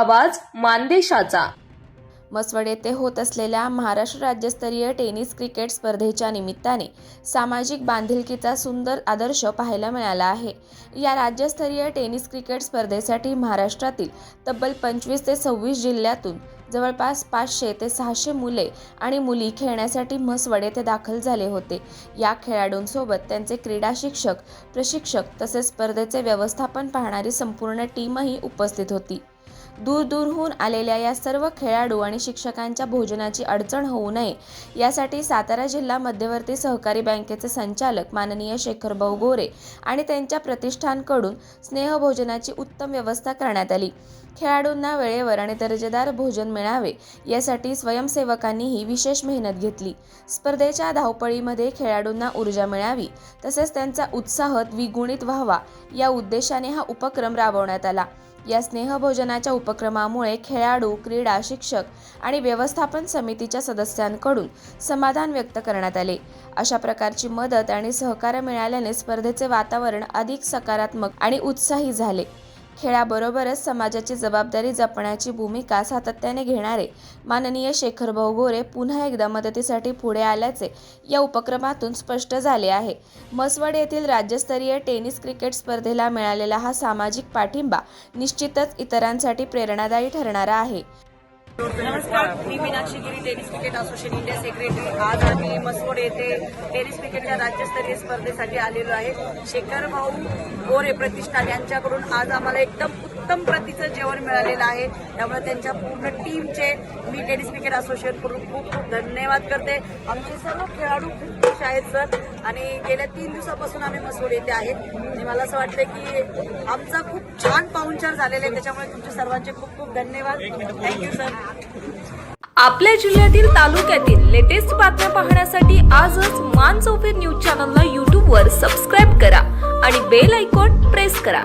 आवाज मानदेशाचा। मसवड येथे होत असलेल्या महाराष्ट्र राज्यस्तरीय टेनिस क्रिकेट स्पर्धेच्या निमित्ताने सामाजिक बांधिलकीचा सुंदर आदर्श पाहायला मिळाला आहे। या राज्यस्तरीय टेनिस क्रिकेट स्पर्धेसाठी महाराष्ट्रातील तब्बल 25 ते 26 जिल्ह्यातून जवळपास 500 ते 600 मुले आणि मुली खेळण्यासाठी मसवड येथे दाखल झाले होते। या खेळाडूंसोबत त्यांचे क्रीडा शिक्षक, प्रशिक्षक तसेच स्पर्धेचे व्यवस्थापन पाहणारी संपूर्ण टीमही उपस्थित होती। दूरदूरहून आलेल्या या सर्व खेळाडू आणि शिक्षकांच्या भोजनाची अडचण होऊ नये यासाठी सातारा जिल्हा मध्यवर्ती सहकारी बँकेचे संचालक माननीय शेखरभाऊ गोरे आणि त्यांच्या प्रतिष्ठानकडून स्नेहभोजनाची उत्तम व्यवस्था करण्यात आली। खेळाडूंना वेळेवर आणि दर्जेदार भोजन मिळावे यासाठी स्वयंसेवकांनीही विशेष मेहनत घेतली। स्पर्धेच्या धावपळीमध्ये खेळाडूंना ऊर्जा मिळावी तसेच त्यांचा उत्साह द्विगुणित व्हावा या उद्देशाने हा उपक्रम राबवण्यात आला। या स्नेहभोजनाच्या उपक्रमामुळे खेळाडू, क्रीडा शिक्षक आणि व्यवस्थापन समितीच्या सदस्यांकडून समाधान व्यक्त करण्यात आले। अशा प्रकारची मदत आणि सहकार्य मिळाल्याने स्पर्धेचे वातावरण अधिक सकारात्मक आणि उत्साही झाले। खेळाबरोबरच समाजाची जबाबदारी जपण्याची भूमिका सातत्याने घेणारे माननीय शेखरभाऊ गोरे पुन्हा एकदा मदतीसाठी पुढे आल्याचे या उपक्रमातून स्पष्ट झाले आहे। मसवड येथील राज्यस्तरीय टेनिस क्रिकेट स्पर्धेला मिळालेला हा सामाजिक पाठिंबा निश्चितच इतरांसाठी प्रेरणादायी ठरणारा आहे। नमस्कार, मी Meenakshi Giri, tennis cricket association India secretary. आज आम्ही मसवड येथे टेनिस क्रिकेटच्या राज्यस्तरीय स्पर्धेसाठी आलेलो आहे। शेखरभाऊ गोरे प्रतिष्ठान यांच्याकडून आज आम्हाला एकदम उत्तम प्रतीचं जेवण मिळालेलं आहे। त्यामुळे त्यांच्या पूर्ण टीमचे मी टेनिस क्रिकेट असोसिएशन कडून खूप खूप धन्यवाद करते। आमचे सर्व खेळाडू खूप खुश आहेत सर, आणि गेल्या 3 दिवसापासून आम्ही मसवड येथे आहेत आणि मला असं वाटतं की आमचा खूप छान पाहुणचार झालेला आहे। त्याच्यामुळे तुमचे सर्वांचे खूप खूप धन्यवाद। Thank you sir. आपल्या जिल्ह्यातील तालुक्यातील लेटेस्ट बातम्या पाहण्यासाठी आजच मान चौफेर न्यूज चॅनलला YouTube वर सबस्क्राईब करा आणि बेल आयकॉन प्रेस करा।